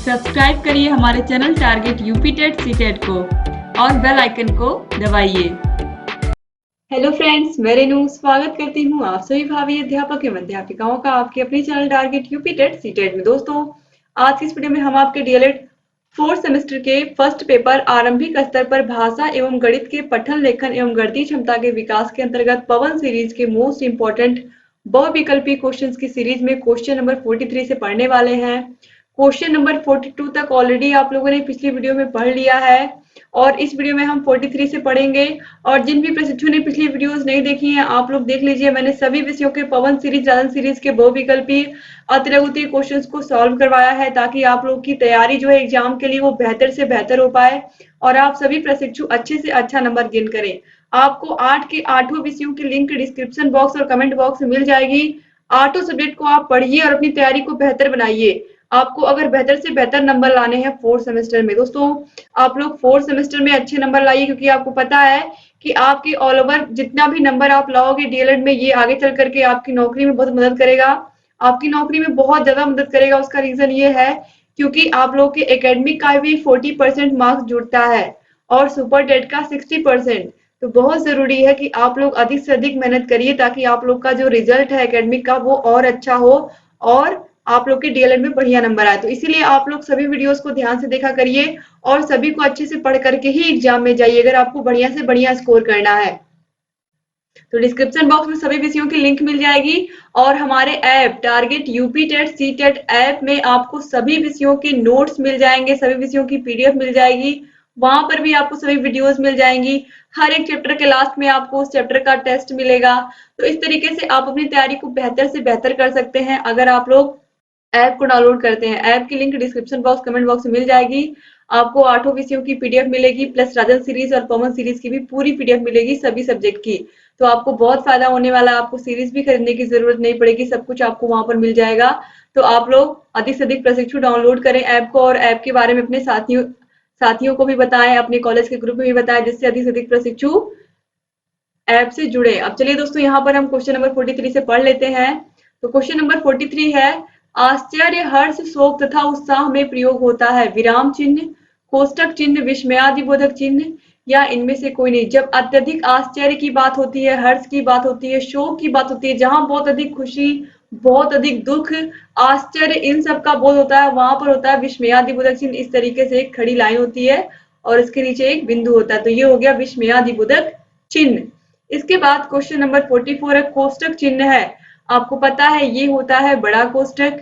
Subscribe करिए हमारे channel target UP TET CTET को और बेल आइकन को दबाइए। हेलो फ्रेंड्स, मैं रेनू स्वागत करती हूँ आप सभी भावी अध्यापक एवं अध्यापिकाओं का आपके अपने channel target UP TET CTET में। दोस्तों, आज की इस वीडियो में हम आपके डीएलएड 4th सेमेस्टर के फर्स्ट पेपर आरंभिक स्तर पर भाषा एवं गणित के पठन लेखन एवं गणितीय क्षमता के विकास के अंतर्गत पवन सीरीज के मोस्ट इंपोर्टेंट बहुविकल्पी क्वेश्चंस की सीरीज में क्वेश्चन नंबर 43 से पढ़ने वाले हैं। क्वेश्चन नंबर 42 तक ऑलरेडी आप लोगों ने पिछली वीडियो में पढ़ लिया है और इस वीडियो में हम 43 से पढ़ेंगे। और जिन भी प्रशिक्षु ने पिछली वीडियोस नहीं देखी हैं, आप लोग देख लीजिए। मैंने सभी विषयों के पवन सीरीज, राजन सीरीज के बहुविकल्पी अतिरगुती क्वेश्चंस को सॉल्व करवाया है ताकि आप लोग की तैयारी जो है एग्जाम के लिए वो बेहतर से बेहतर हो पाए और आप सभी प्रशिक्षु अच्छे से अच्छा नंबर गेन करें। आपको 8 के 8 विषयों की लिंक डिस्क्रिप्शन बॉक्स और कमेंट बॉक्स में मिल जाएगी। 8 सब्जेक्ट को आप पढ़िए और अपनी तैयारी को बेहतर बनाइए। आपको अगर बेहतर से बेहतर नंबर लाने हैं 4th सेमेस्टर में, दोस्तों आप लोग 4th सेमेस्टर में अच्छे नंबर लाइए, क्योंकि आपको पता है कि आपके ऑल ओवर जितना भी नंबर आप लाओगे डीएलएड में, ये आगे चल करके आपकी नौकरी में बहुत मदद करेगा। आपकी नौकरी में बहुत ज्यादा मदद करेगा। उसका रीजन ये है क्योंकि आप लोग के एकेडमिक का भी 40% मार्क्स जुड़ता है और सुपर टेट का 60%। तो बहुत जरूरी है कि आप लोग अधिक से अधिक मेहनत करिए ताकि आप लोग का जो रिजल्ट है एकेडमिक का वो और अच्छा हो और आप लोग के डीएलएड में बढ़िया नंबर आए। तो इसीलिए आप लोग सभी वीडियोस को ध्यान से देखा करिए और सभी को अच्छे से पढ़ करके ही एग्जाम में जाइए अगर आपको बढ़िया से बढ़िया स्कोर करना है। तो डिस्क्रिप्शन बॉक्स में सभी विषयों की लिंक मिल जाएगी और हमारे app target UP TET C TET app में आपको सभी विषयों के नोट्स मिल जाएंगे, सभी विषयों की पीडीएफ मिल जाएगी। वहां पर भी आपको सभी वीडियोस मिल जाएंगी। हर एक चैप्टर के लास्ट में आपको उस चैप्टर का टेस्ट मिलेगा। तो इस तरीके से आप अपनी तैयारी को बेहतर से बेहतर कर सकते हैं अगर आप लोग ऐप को डाउनलोड करते हैं। ऐप की link description box comment box में मिल जाएगी। आपको 8 विषयों की पीडीएफ मिलेगी प्लस राजन सीरीज और पवन सीरीज की भी पूरी पीडीएफ मिलेगी सभी सब्जेक्ट की। तो आपको बहुत फायदा होने वाला है। आपको सीरीज भी खरीदने की जरूरत नहीं पड़ेगी, सब कुछ आपको वहां पर मिल जाएगा। तो आप लोग अधिक से अधिक प्रशिक्षु डाउनलोड करें ऐप को और ऐप के बारे में अपने साथियों को भी बताएं, अपने कॉलेज के ग्रुप में भी बताएं, जिससे अधिक से अधिक प्रशिक्षु ऐप से जुड़े। अब चलिए दोस्तों, यहाँ पर हम क्वेश्चन नंबर 43 से पढ़ लेते हैं। तो क्वेश्चन नंबर 43 है, आश्चर्य, हर्ष, शोक तथा उत्साह में प्रयोग होता है विराम चिन्ह, कोष्टक चिन्ह, विस्मयादिबोधक चिन्ह या इनमें से कोई नहीं। जब अत्यधिक आश्चर्य की बात होती है, हर्ष की बात होती है, शोक की बात होती है, जहां बहुत अधिक खुशी, बहुत अधिक दुख, आश्चर्य, इन सब का बोध होता है, वहां पर होता है विस्मयादिबोधक चिन्ह। इस तरीके से एक खड़ी लाइन होती है और इसके नीचे एक बिंदु होता है। तो ये हो गया विस्मयादिबोधक चिन्ह। इसके बाद क्वेश्चन नंबर 44 है, कोष्टक चिन्ह है। आपको पता है ये होता है बड़ा कोष्टक,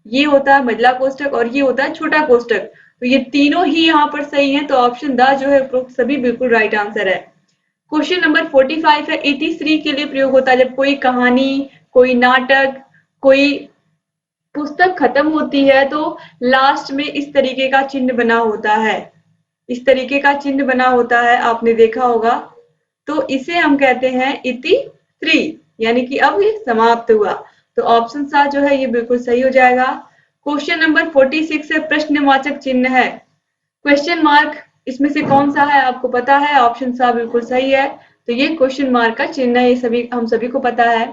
ये होता है मझला कोष्टक और ये होता है छोटा कोष्टक। तो ये तीनों ही यहाँ पर सही है। तो ऑप्शन द जो है उपरोक्त सभी बिल्कुल राइट आंसर है। क्वेश्चन नंबर 45 है, इतिश्री के लिए प्रयोग होता है जब कोई कहानी, कोई नाटक, कोई पुस्तक खत्म होती है तो लास्ट में इस तरीके का चिन्ह बना होता है। इस तरीके का चिन्ह बना होता है, आपने देखा होगा। तो इसे हम कहते हैं इति श्री, यानी कि अब ये समाप्त हुआ। तो ऑप्शन सा जो है ये बिल्कुल सही हो जाएगा। क्वेश्चन नंबर 46 है, प्रश्नवाचक चिन्ह है। क्वेश्चन मार्क इसमें से कौन सा है आपको पता है? ऑप्शन सा बिल्कुल सही है। तो ये क्वेश्चन मार्क का चिन्ह है, ये हम सभी को पता है।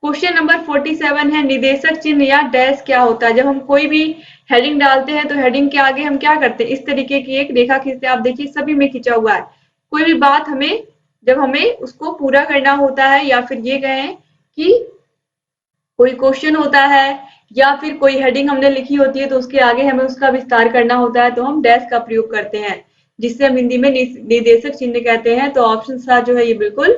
क्वेश्चन नंबर 47 है, निदेशक चिन्ह या डैश क्या होता है? जब हम कोई भी हेडिंग डालते हैं तो हेडिंग के आगे हम क्या करते हैं? इस तरीके की एक रेखा खींचते हैं। आप देखिए सभी में खींचा हुआ है। कोई भी बात जब हमें उसको पूरा करना होता है या फिर ये कहें कि कोई क्वेश्चन होता है या फिर कोई हेडिंग हमने लिखी होती है तो उसके आगे हमें उसका विस्तार करना होता है तो हम डैश का प्रयोग करते हैं, जिससे हम हिंदी में निदेशक चिन्ह कहते हैं। तो ऑप्शन सा जो है ये बिल्कुल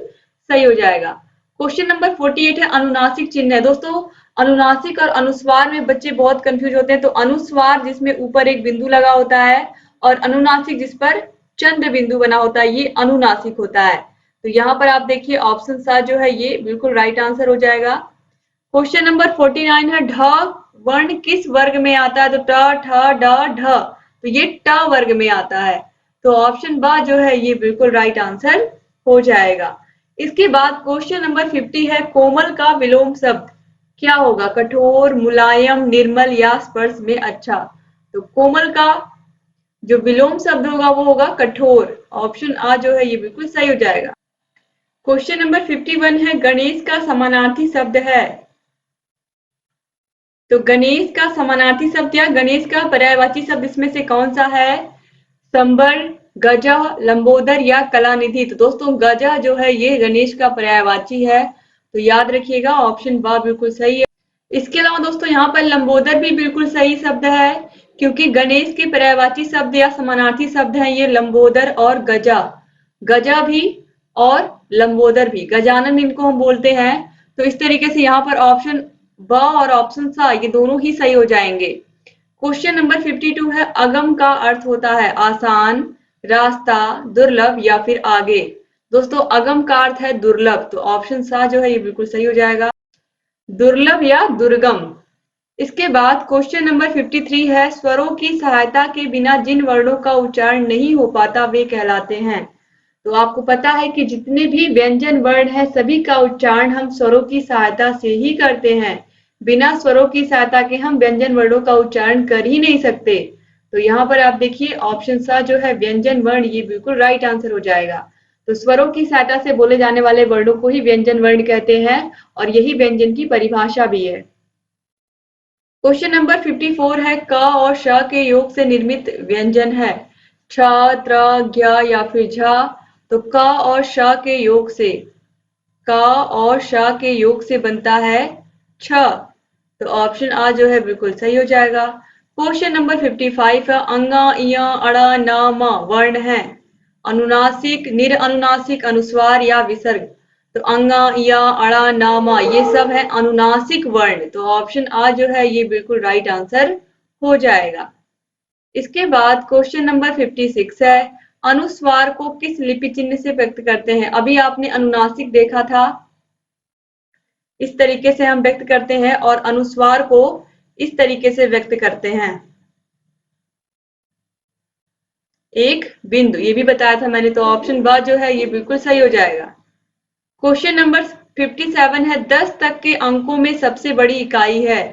सही हो जाएगा। क्वेश्चन नंबर 48 है, अनुनासिक चिन्ह है। दोस्तों, अनुनासिक और अनुस्वार में बच्चे बहुत कंफ्यूज होते हैं। तो अनुस्वार जिसमें ऊपर एक बिंदु लगा होता है और अनुनासिक जिस पर चंद्र बिंदु बना होता है, ये अनुनासिक होता है। तो यहाँ पर आप देखिए ऑप्शन सा जो है ये बिल्कुल राइट आंसर हो जाएगा। क्वेश्चन नंबर 49 है, ढ वर्ण किस वर्ग में आता है? तो ट, ठ, ड, ढ। तो ये ट वर्ग में आता है। तो ऑप्शन बा जो है ये बिल्कुल राइट आंसर हो जाएगा। इसके बाद क्वेश्चन नंबर 50 है, कोमल का विलोम शब्द क्या होगा? कठोर, मुलायम, निर्मल या स्पर्श में अच्छा। तो कोमल का जो विलोम शब्द होगा वो होगा कठोर। ऑप्शन आ जो है ये बिल्कुल सही हो जाएगा। क्वेश्चन नंबर 51 है, गणेश का समानार्थी शब्द है। तो गणेश का समानार्थी शब्द या गणेश का पर्यायवाची शब्द इसमें से कौन सा है? संबर, गजा, लंबोदर या कलानिधि। तो दोस्तों गजा जो है ये गणेश का पर्यायवाची है, तो याद रखिएगा ऑप्शन बा बिल्कुल सही है। इसके अलावा दोस्तों यहाँ पर लंबोदर भी बिल्कुल सही शब्द है, क्योंकि गणेश के पर्यायवाची शब्द या समानार्थी शब्द हैं ये लंबोदर और गजा। गजा भी और लंबोदर भी, गजानन इनको हम बोलते हैं। तो इस तरीके से यहाँ पर ऑप्शन ब और ऑप्शन सा ये दोनों ही सही हो जाएंगे। क्वेश्चन नंबर 52 है, अगम का अर्थ होता है आसान, रास्ता, दुर्लभ या फिर आगे। दोस्तों अगम का अर्थ है दुर्लभ, तो ऑप्शन सा जो है ये बिल्कुल सही हो जाएगा, दुर्लभ या दुर्गम। इसके बाद क्वेश्चन नंबर 53 है, स्वरों की सहायता के बिना जिन वर्णों का उच्चारण नहीं हो पाता वे कहलाते हैं। तो आपको पता है कि जितने भी व्यंजन वर्ण हैं सभी का उच्चारण हम स्वरों की सहायता से ही करते हैं। बिना स्वरों की सहायता के हम व्यंजन वर्णों का उच्चारण कर ही नहीं सकते। तो यहाँ पर आप देखिए ऑप्शन सा जो है व्यंजन वर्ण ये बिल्कुल राइट आंसर हो जाएगा। तो स्वरों की सहायता से बोले जाने वाले वर्णों को ही व्यंजन वर्ण कहते हैं और यही व्यंजन की परिभाषा भी है। क्वेश्चन नंबर 54 है, क और श के योग से निर्मित व्यंजन है छ, त्र, ज्ञ या फिर झ। तो क और श के योग से, क और श के योग से बनता है छ। तो ऑप्शन आ जो है बिल्कुल सही हो जाएगा। क्वेश्चन नंबर 55 है, अंगा, इय, अड़ा, न, म वर्ण है अनुनासिक, निरअनुनासिक, अनुस्वार या विसर्ग। तो अंगा, इया, अड़ा, न, म ये सब है अनुनासिक वर्ण। तो ऑप्शन आ जो है ये बिल्कुल राइट आंसर हो जाएगा। इसके बाद क्वेश्चन नंबर 56 है, अनुस्वार को किस लिपि चिन्ह से व्यक्त करते हैं? अभी आपने अनुनासिक देखा था, इस तरीके से हम व्यक्त करते हैं और अनुस्वार को इस तरीके से व्यक्त करते हैं, एक बिंदु, ये भी बताया था मैंने। तो ऑप्शन बा जो है ये बिल्कुल सही हो जाएगा। क्वेश्चन नंबर 57 है, 10 तक के अंकों में सबसे बड़ी इकाई है।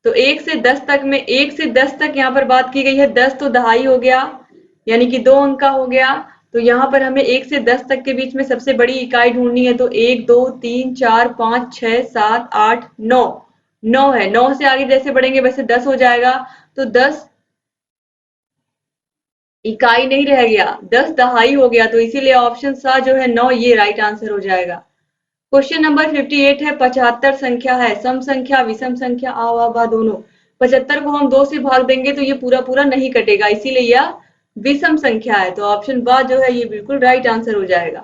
तो 1 से 10 तक में, 1 से 10 तक यहाँ पर बात की गई है, 10 तो दहाई हो गया यानी कि 2 अंक का हो गया। तो यहाँ पर हमें 1 से 10 तक के बीच में सबसे बड़ी इकाई ढूंढनी है। तो 1 2 3 4 5 6 7 8 9, 9 है। 9 से आगे जैसे बढ़ेंगे वैसे 10 हो जाएगा। तो 10 इकाई नहीं रह गया, 10 दहाई हो गया। तो इसीलिए ऑप्शन सा जो है 9 ये राइट आंसर हो जाएगा। क्वेश्चन नंबर 58 है, 75 संख्या है सम संख्या, विषम संख्या, आ वा बा दोनों। 75 को हम 2 से भाग देंगे तो ये पूरा पूरा नहीं कटेगा, इसीलिए यह विषम संख्या है। तो ऑप्शन बा जो है ये बिल्कुल राइट आंसर हो जाएगा।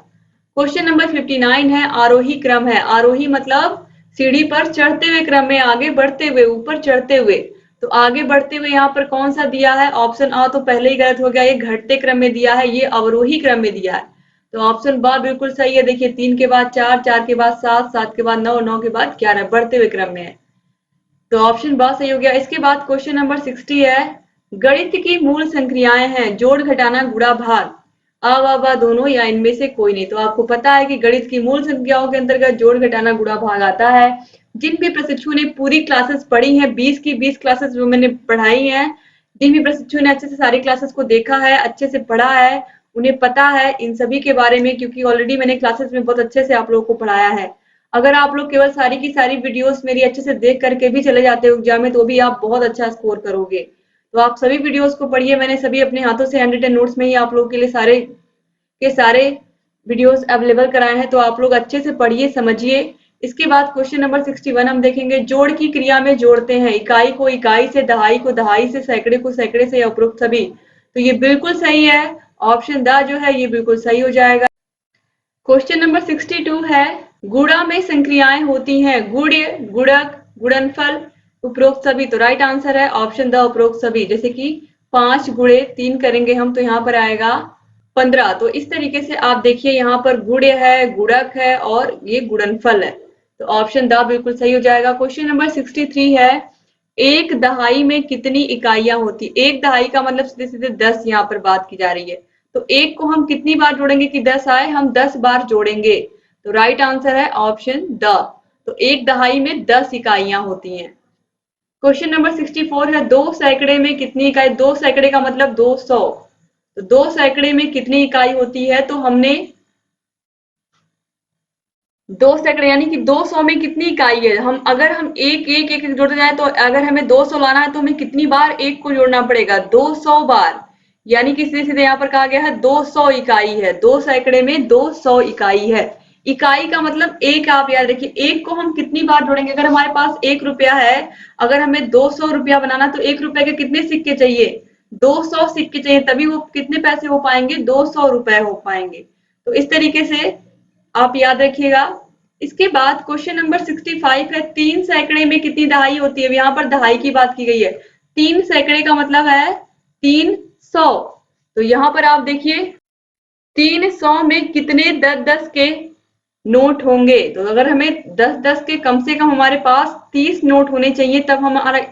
क्वेश्चन नंबर 59 है, आरोही क्रम है। आरोही मतलब सीढ़ी पर चढ़ते हुए क्रम में, आगे बढ़ते हुए, ऊपर चढ़ते हुए। तो आगे बढ़ते हुए यहाँ पर कौन सा दिया है? ऑप्शन आ तो पहले ही गलत हो गया, ये घटते क्रम में दिया है, ये अवरोही क्रम में दिया है। तो ऑप्शन बा बिल्कुल सही है। देखिए 3 के बाद 4, 4 के बाद 7, 7 के बाद 9, 9 के बाद 11, बढ़ते हुए क्रम में है। तो ऑप्शन बा सही हो गया। इसके बाद क्वेश्चन नंबर 60 है, गणित की मूल संक्रियाएं हैं जोड़, घटाना, गुणा, भाग, आ वा बा दोनों या इनमें से कोई नहीं। तो आपको पता है कि गणित की मूल संख्याओं के अंतर्गत जोड़, घटाना, गुणा, भाग आता है। जिन भी प्रशिक्षु ने पूरी क्लासेस पढ़ी हैं, 20 की 20 क्लासेस जो मैंने पढ़ाई हैं, जिन भी प्रशिक्षु ने अच्छे से सारी क्लासेस को देखा है, अच्छे से पढ़ा है, उन्हें पता है इन सभी के बारे में, क्योंकि ऑलरेडी मैंने क्लासेस में बहुत अच्छे से आप लोगों को पढ़ाया है। अगर आप लोग केवल सारी की सारी वीडियोस मेरी अच्छे से देख करके भी चले जाते हो एग्जाम में, तो भी आप बहुत अच्छा स्कोर करोगे। तो आप सभी वीडियोस को पढ़िए, मैंने सभी अपने हाथों से हैंड रिटन नोट्स में ही आप लोगों के लिए सारे के सारे वीडियोस अवेलेबल कराए हैं। तो आप लोग अच्छे से पढ़िए, समझिए। इसके बाद क्वेश्चन नंबर 61 हम देखेंगे, जोड़ की क्रिया में जोड़ते हैं इकाई को इकाई से, दहाई को दहाई से, सैकड़े को सैकड़े से, उपरोक्त सभी। तो ये बिल्कुल सही है, ऑप्शन द जो है ये बिल्कुल सही हो जाएगा। क्वेश्चन नंबर 62 है, गुणा में संक्रियाएं होती हैं गुण्य, गुणक, गुणनफल, उपरोक्त सभी। तो राइट आंसर है ऑप्शन द उपरोक्त सभी। जैसे कि 5 गुणे 3 करेंगे हम तो यहाँ पर आएगा 15। तो इस तरीके से आप देखिए यहाँ पर गुण्य है, गुणक है और ये गुणनफल है। तो ऑप्शन द बिल्कुल सही हो जाएगा। क्वेश्चन नंबर 63 है, एक दहाई में कितनी इकाइयां होती? एक दहाई का मतलब सीधे सीधे 10 यहाँ पर बात की जा रही है। तो एक को हम कितनी बार जोड़ेंगे कि 10 आए? हम 10 बार जोड़ेंगे। तो राइट आंसर है ऑप्शन द। तो एक दहाई में 10 इकाइयां होती हैं। क्वेश्चन नंबर 64 है, 2 सैकड़े में कितनी इकाई? 2 सैकड़े का मतलब 200। तो 2 सैकड़े में कितनी इकाई होती है? तो हमने 2 सैकड़े यानी कि 200 में कितनी इकाई है? अगर हम एक एक एक जोड़ते जाए तो अगर हमें 200 लाना है तो हमें कितनी बार एक को जोड़ना पड़ेगा? 200 बार। यानी कि सीधे सीधे यहाँ पर कहा गया है 200 इकाई है। 2 सैकड़े में 200 इकाई है। इकाई का मतलब एक, आप याद रखिए। एक को हम कितनी बार जोड़ेंगे? अगर हमारे पास 1 रुपया है, अगर हमें 200 रुपया बनाना तो 1 रुपए के कितने सिक्के चाहिए? 200 सिक्के चाहिए, तभी वो कितने पैसे हो पाएंगे? 200 रुपए हो पाएंगे। तो इस तरीके से आप याद रखिएगा। इसके बाद क्वेश्चन नंबर 65 है, 3 सैकड़े में कितनी दहाई होती है? यहाँ पर दहाई की बात की गई है। 3 सैकड़े का मतलब है 300। तो यहाँ पर आप देखिए 300 में कितने 10-10 के नोट होंगे? तो अगर हमें 10-10 के कम से कम हमारे पास 30 नोट होने चाहिए, तब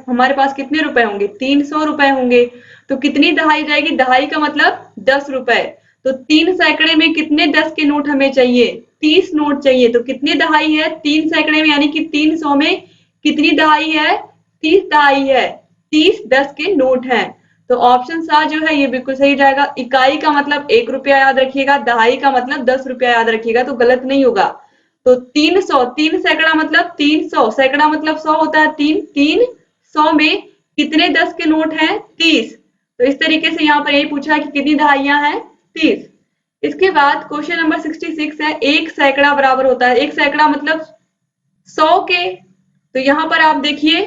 हमारे पास कितने रुपए होंगे? 300 रुपए होंगे। तो कितनी दहाई जाएगी? दहाई का मतलब 10 रुपए। तो 3 सैकड़े में कितने 10 के नोट हमें चाहिए? 30 नोट चाहिए। तो कितनी दहाई है 3 सैकड़े में? यानी कि 300 में कितनी दहाई है? 30 दहाई है। 30 10 के नोट हैं। तो ऑप्शन सा जो है ये बिल्कुल सही जाएगा। इकाई का मतलब 1 रुपया याद रखिएगा, दहाई का मतलब 10 रुपया याद रखिएगा, तो गलत नहीं होगा। तो 300, 3 सैकड़ा मतलब 300, सैकड़ा मतलब 100 होता है। 300 में कितने 10 के नोट हैं? 30। तो इस तरीके से यहाँ पर यही पूछा है कि कितनी दहाइयां हैं? 30। इसके बाद क्वेश्चन नंबर 66 है, 1 सैकड़ा बराबर होता है। 1 सैकड़ा मतलब 100 के। तो यहाँ पर आप देखिए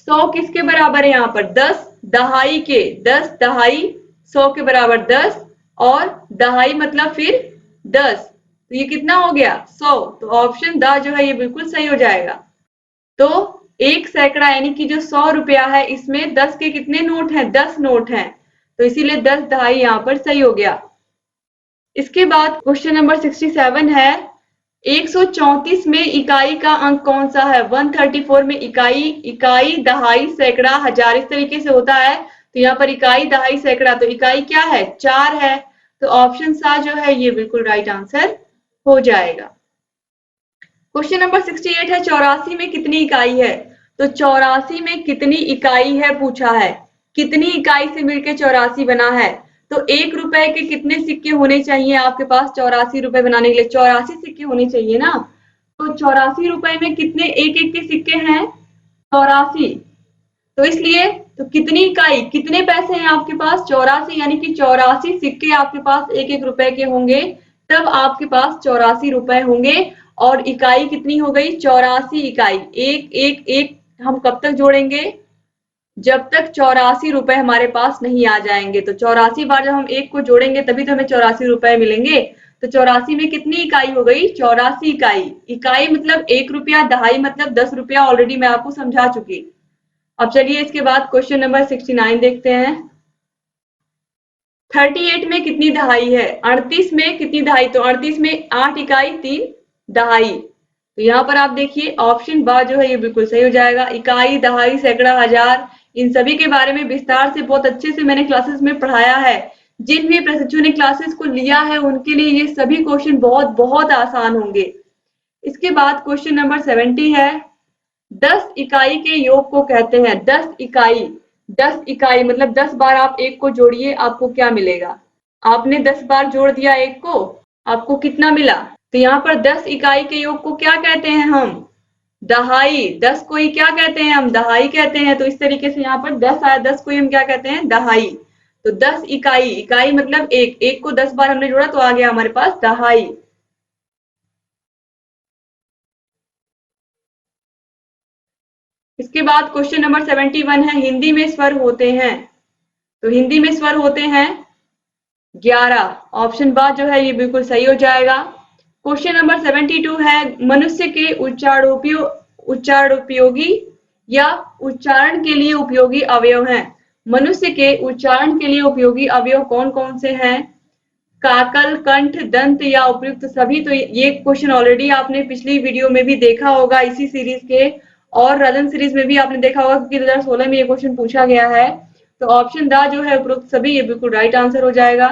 100 किसके बराबर है? यहाँ पर 10 दहाई के। 10 दहाई 100 के बराबर 10, और दहाई मतलब फिर 10। तो ये कितना हो गया? 100। तो ऑप्शन द जो है ये बिल्कुल सही हो जाएगा। तो 1 सैकड़ा यानी कि जो 100 रुपया है, इसमें 10 के कितने नोट हैं? 10 नोट हैं। तो इसीलिए 10 दहाई यहाँ पर सही हो गया। इसके बाद क्वेश्चन नंबर 67 है, 134 में इकाई का अंक कौन सा है? 134 में इकाई दहाई सैकड़ा हजार इस तरीके से होता है। तो यहाँ पर इकाई दहाई सैकड़ा, तो इकाई क्या है? 4 है। तो ऑप्शन सा जो है ये बिल्कुल राइट आंसर हो जाएगा। क्वेश्चन नंबर 68 है, 84 में कितनी इकाई है? तो 84 में कितनी इकाई है पूछा है। कितनी इकाई से मिलकर 84 बना है? तो 1 रुपए के कितने सिक्के होने चाहिए आपके पास 84 रुपए बनाने के लिए? 84 सिक्के होने चाहिए ना। तो 84 रुपए में कितने एक एक के सिक्के हैं? 84। तो इसलिए तो कितनी इकाई, कितने पैसे हैं आपके पास? 84, यानी कि 84 सिक्के आपके पास एक एक रुपए के होंगे, तब आपके पास 84 रुपए होंगे। और इकाई कितनी हो गई? 84 इकाई। एक एक एक हम कब तक जोड़ेंगे? जब तक 84 रुपए हमारे पास नहीं आ जाएंगे। तो 84 बार जब हम एक को जोड़ेंगे तभी तो हमें 84 रुपए मिलेंगे। तो 84 में कितनी इकाई हो गई? 84 इकाई। इकाई मतलब 1 रुपया, दहाई मतलब 10 रुपया, ऑलरेडी मैं आपको समझा चुकी। अब चलिए इसके बाद क्वेश्चन नंबर 69 देखते हैं। 38 में कितनी दहाई है? 38 में कितनी दहाई? तो 38 में 8 इकाई 3 दहाई। तो यहाँ पर आप देखिए ऑप्शन बा जो है ये बिल्कुल सही हो जाएगा। इकाई दहाई सैकड़ा हजार इन सभी के बारे में विस्तार से बहुत अच्छे से मैंने क्लासेस में पढ़ाया है। जिन भी प्रशिक्षुओं ने क्लासेस को लिया है उनके लिए ये सभी क्वेश्चन बहुत बहुत आसान होंगे। इसके बाद क्वेश्चन नंबर 70 है, 10 इकाई के योग को कहते हैं। 10 इकाई, 10 इकाई मतलब 10 बार आप एक को जोड़िए, आपको क्या मिलेगा? आपने 10 बार जोड़ दिया एक को, आपको कितना मिला? तो यहाँ पर 10 इकाई के योग को क्या कहते हैं हम? दहाई। 10 को ही क्या कहते हैं हम? दहाई कहते हैं। तो इस तरीके से यहाँ पर 10 आया, 10 को ही हम क्या कहते हैं? दहाई। तो 10 इकाई, इकाई मतलब एक, एक को 10 बार हमने जोड़ा तो आ गया हमारे पास दहाई। इसके बाद क्वेश्चन नंबर 71 है, हिंदी में स्वर होते हैं। तो हिंदी में स्वर होते हैं 11। ऑप्शन बा जो है ये बिल्कुल सही हो जाएगा। क्वेश्चन नंबर 72 है, मनुष्य के उच्चारोपयोगी या उच्चारण के लिए उपयोगी अवयव हैं। मनुष्य के उच्चारण के लिए उपयोगी अवयव कौन कौन से हैं? काकल, कंठ, दंत या उपयुक्त सभी। तो ये क्वेश्चन ऑलरेडी आपने पिछली वीडियो में भी देखा होगा इसी सीरीज के, और रजन सीरीज में भी आपने देखा होगा क्योंकि 2016 में ये क्वेश्चन पूछा गया है। तो ऑप्शन द जो है उपयुक्त सभी ये बिल्कुल राइट आंसर हो जाएगा।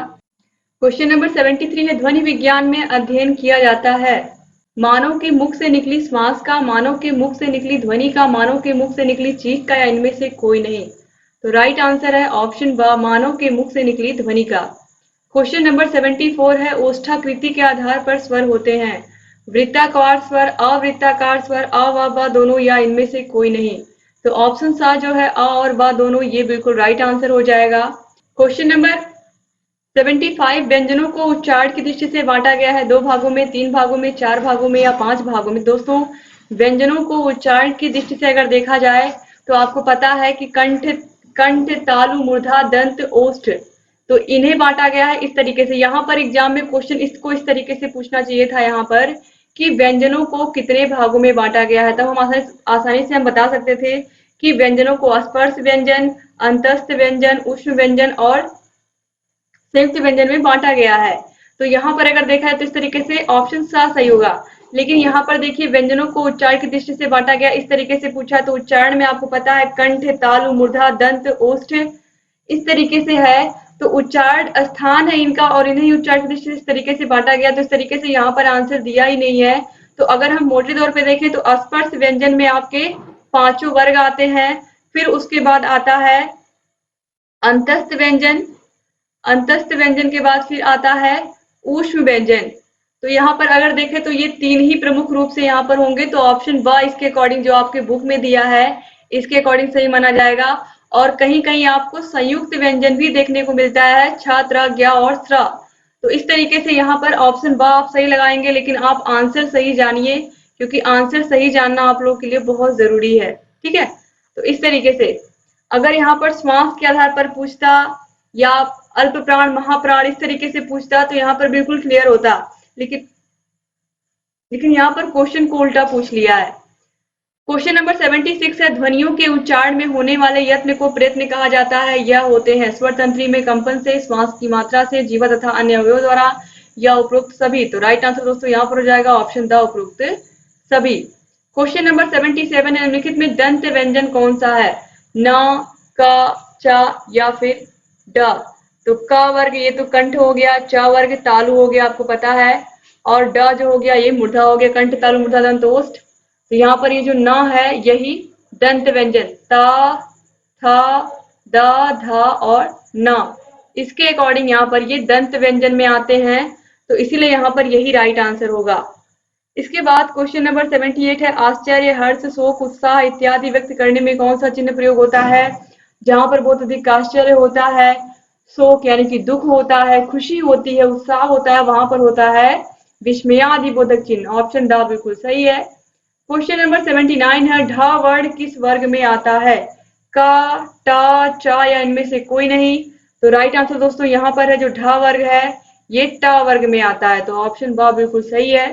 क्वेश्चन नंबर 73 है, ध्वनि विज्ञान में अध्ययन किया जाता है मानव के मुख से निकली श्वास का, मानव के मुख से निकली ध्वनि का, मानव के मुख से निकली चीख का, या इनमें से कोई नहीं। तो राइट आंसर है ऑप्शन ब, मानव के मुख से निकली ध्वनि का। क्वेश्चन नंबर 74 है, ओष्ठाकृति के आधार पर स्वर होते हैं। वृत्ताकार स्वर, अवृत्ताकार स्वर, अ व ब दोनों या इनमें से कोई नहीं। तो ऑप्शन सा जो है अ और ब दोनों, ये बिल्कुल राइट आंसर हो जाएगा। क्वेश्चन नंबर 75 व्यंजनों को उच्चारण की दृष्टि से बांटा गया है 2 भागों में, 3 भागों में, 4 भागों में या 5 भागों में। दोस्तों व्यंजनों को उच्चारण की दृष्टि से अगर देखा जाए तो आपको पता है कि कंठ, कंठ, तालु, मूर्धा, दंत, ओष्ठ, तो इन्हें बांटा गया है इस तरीके से। यहाँ पर एग्जाम में क्वेश्चन इसको इस तरीके से पूछना चाहिए था यहाँ पर कि व्यंजनों को कितने भागों में बांटा गया है, तब हम आसानी से हम बता सकते थे कि व्यंजनों को स्पर्श व्यंजन, अंतस्थ व्यंजन, उष्ण व्यंजन और संयुक्त व्यंजन में बांटा गया है। तो यहाँ पर अगर देखा है तो इस तरीके से ऑप्शन सा सही होगा। लेकिन यहाँ पर देखिए व्यंजनों को उच्चारण की दृष्टि से बांटा गया इस तरीके से पूछा, तो उच्चारण में आपको पता है कंठ, तालु, मूर्धा, दंत, ओष्ठ इस तरीके से है। तो उच्चारण स्थान है इनका और इन्हें उच्चारण की दृष्टि से इस तरीके से बांटा गया, तो इस तरीके से यहाँ पर आंसर दिया ही नहीं है। तो अगर हम मोटे तौर पे देखें तो स्पर्श व्यंजन में आपके पांचों वर्ग आते हैं, फिर उसके बाद आता है अंतस्थ व्यंजन, अंतस्थ व्यंजन के बाद फिर आता है ऊष्म व्यंजन। तो यहाँ पर अगर देखें तो ये तीन ही प्रमुख रूप से यहाँ पर होंगे, तो ऑप्शन ब इसके अकॉर्डिंग जो आपके बुक में दिया है इसके अकॉर्डिंग सही माना जाएगा। और कहीं कहीं आपको संयुक्त व्यंजन भी देखने को मिलता है छ, त्र, ज्ञ और स्र। तो इस तरीके से यहाँ पर ऑप्शन ब आप सही लगाएंगे, लेकिन आप आंसर सही जानिए क्योंकि आंसर सही जानना आप लोगों के लिए बहुत जरूरी है। ठीक है, तो इस तरीके से अगर यहाँ पर श्वास के आधार पर पूछता या अल्प प्राण, महाप्राण इस तरीके से पूछता तो यहाँ पर बिल्कुल क्लियर होता, लेकिन यहाँ पर क्वेश्चन को उल्टा पूछ लिया है। क्वेश्चन नंबर 76 है ध्वनियों के उच्चारण में होने वाले यत्न को प्रयत्न कहा जाता है। यह होते हैं स्वर तंत्री में कंपन से, श्वास की मात्रा से, जीवा तथा अन्य अवयवों द्वारा या उपरोक्त सभी। तो राइट आंसर दोस्तों यहाँ पर हो जाएगा ऑप्शन द उपरोक्त सभी। क्वेश्चन नंबर 77 है निम्नलिखित में दंत व्यंजन कौन सा है? न, क, च या फिर ड। तो क वर्ग ये तो कंठ हो गया, च वर्ग तालु हो गया आपको पता है, और ड जो हो गया ये मूर्धा हो गया, कंठ, तालु, मूर्धा, दंत, ओष्ठ। तो यहाँ पर ये जो न है यही दंत व्यंजन त, थ, द, ध और न, इसके अकॉर्डिंग यहाँ पर ये दंत व्यंजन में आते हैं, तो इसीलिए यहाँ पर यही राइट आंसर होगा। इसके बाद क्वेश्चन नंबर 78 है आश्चर्य, हर्ष, शोक, उत्साह इत्यादि व्यक्त करने में कौन सा चिन्ह प्रयोग होता है? जहां पर बहुत अधिक आश्चर्य होता है, शोक यानी कि दुख होता है, खुशी होती है, उत्साह होता है, वहां पर होता है विस्मयादि बोधक चिन्ह। ऑप्शन द बिल्कुल सही है। क्वेश्चन नंबर 79 है ढ वर्ण किस वर्ग में आता है? क, ट, च या इनमें से कोई नहीं। तो राइट आंसर दोस्तों यहाँ पर है जो ढ वर्ग है ये ट वर्ग में आता है, तो ऑप्शन ब बिल्कुल सही है।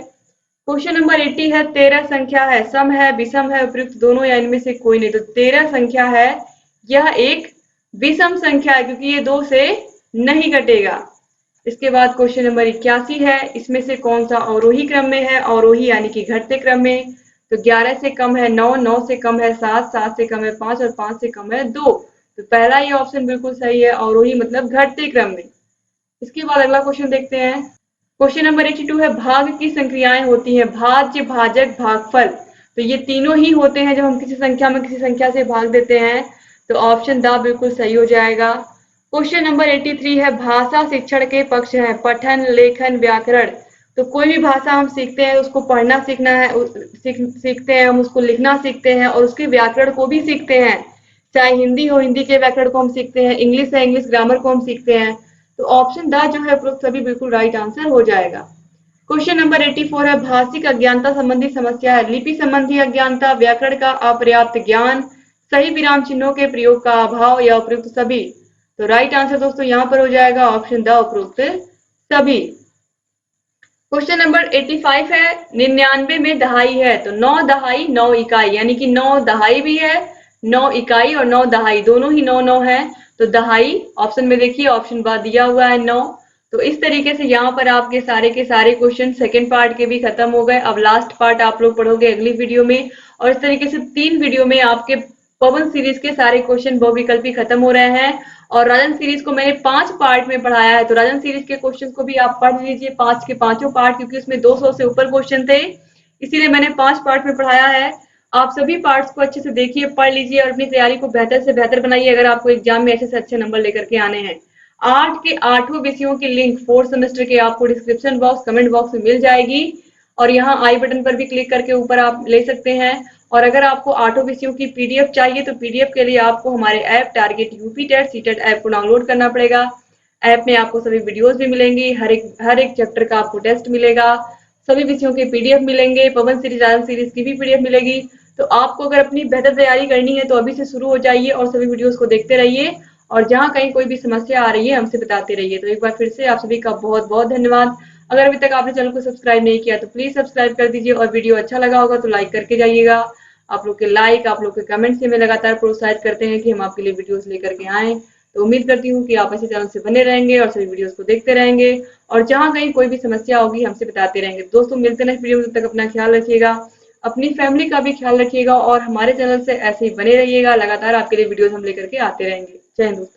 क्वेश्चन नंबर 80 है 13 संख्या है, सम है, विषम है, उपयुक्त दोनों या इनमें से कोई नहीं। तो 13 संख्या है यह एक विषम संख्या है क्योंकि ये 2 से नहीं घटेगा। इसके बाद क्वेश्चन नंबर 81 है इसमें से कौन सा अवरोही क्रम में है? अवरोही यानी कि घटते क्रम में। तो 11 से कम है 9, 9 से कम है 7, 7 से कम है 5 और 5 से कम है 2। तो पहला ये ऑप्शन बिल्कुल सही है, अवरोही मतलब घटते क्रम में। इसके बाद अगला क्वेश्चन देखते हैं। क्वेश्चन नंबर 82 है भाग की संक्रियाएं होती हैं, भाज्य, भाजक, भागफल। तो ये तीनों ही होते हैं जब हम किसी संख्या में किसी संख्या से भाग देते हैं, तो ऑप्शन द बिल्कुल सही हो जाएगा। क्वेश्चन नंबर 83 है भाषा शिक्षण के पक्ष है, पठन, लेखन, व्याकरण। तो कोई भी भाषा हम सीखते हैं उसको पढ़ना सीखना है, सीखते हैं हम उसको लिखना सीखते हैं और उसके व्याकरण को भी सीखते हैं। चाहे हिंदी हो हिंदी के व्याकरण को हम सीखते हैं, इंग्लिश है इंग्लिश ग्रामर को हम सीखते हैं। तो ऑप्शन द जो है उपरोक्त सभी बिल्कुल राइट आंसर हो जाएगा। क्वेश्चन नंबर 84 है भाषिक अज्ञानता संबंधी समस्या है, लिपि संबंधी अज्ञानता, व्याकरण का अपर्याप्त ज्ञान, सही विराम चिन्हों के प्रयोग का अभाव या उपयुक्त सभी। तो राइट आंसर दोस्तों यहाँ पर हो जाएगा ऑप्शन द उपयुक्त सभी। क्वेश्चन नंबर 85 है 99 में दहाई है, तो 9 दहाई 9 इकाई यानी कि 9 दहाई भी है, 9 इकाई और 9 दहाई दोनों ही 9 9 है। तो दहाई ऑप्शन में देखिए ऑप्शन बा दिया हुआ है 9। तो इस तरीके से यहाँ पर आपके सारे के सारे क्वेश्चन सेकंड पार्ट के भी खत्म हो गए। अब लास्ट पार्ट आप लोग पढ़ोगे अगली वीडियो में, और इस तरीके से 3 वीडियो में आपके पवन सीरीज के सारे क्वेश्चन बहुविकल्पी खत्म हो रहे हैं। और राजन सीरीज को मैंने 5 पार्ट में पढ़ाया है, तो राजन सीरीज के क्वेश्चन को भी आप पढ़ लीजिए 5 के पांचों पार्ट, क्योंकि उसमें 200 से ऊपर क्वेश्चन थे, इसीलिए मैंने 5 पार्ट में पढ़ाया है। आप सभी पार्ट्स को अच्छे से देखिए, पढ़ लीजिए और अपनी तैयारी को बेहतर से बेहतर बनाइए अगर आपको एग्जाम में अच्छे से अच्छे नंबर लेकर के आने हैं। 8 के 8 विषयों की लिंक 4th सेमेस्टर के आपको डिस्क्रिप्शन बॉक्स कमेंट बॉक्स में मिल जाएगी। और यहाँ आई बटन पर भी क्लिक करके ऊपर आप ले सकते हैं। और अगर आपको ऑटो विषयों की पीडीएफ चाहिए तो पीडीएफ के लिए आपको हमारे app target UP TET CTET app को डाउनलोड करना पड़ेगा। ऐप में आपको सभी वीडियोस भी मिलेंगी, हर एक चैप्टर का आपको टेस्ट मिलेगा, सभी विषयों के पीडीएफ मिलेंगे, पवन सीरीज आनंद सीरीज की भी पीडीएफ मिलेगी। तो आपको अगर अपनी बेहतर तैयारी करनी है तो अभी से शुरू हो जाइए और सभी वीडियोस को देखते रहिए, और जहाँ कहीं कोई भी समस्या आ रही है हमसे बताते रहिए। तो एक बार फिर से आप सभी का बहुत बहुत धन्यवाद। अगर अभी तक आपने चैनल को सब्सक्राइब नहीं किया तो प्लीज सब्सक्राइब कर दीजिए, और वीडियो अच्छा लगा होगा तो लाइक करके जाइएगा। आप लोग के लाइक, आप लोग के कमेंट से हमें लगातार प्रोत्साहित करते हैं कि हम आपके लिए वीडियोस लेकर के आएँ। तो उम्मीद करती हूँ कि आप ऐसे चैनल से बने रहेंगे और सभी वीडियोस को देखते रहेंगे, और जहाँ कहीं कोई भी समस्या होगी हमसे बताते रहेंगे। दोस्तों मिलते हैं नेक्स्ट वीडियो में, तब तक अपना ख्याल रखिएगा, अपनी फैमिली का भी ख्याल रखिएगा, और हमारे चैनल से ऐसे ही बने रहिएगा। लगातार आपके लिए वीडियोस हम लेकर के आते रहेंगे। जय हिंद दोस्तों।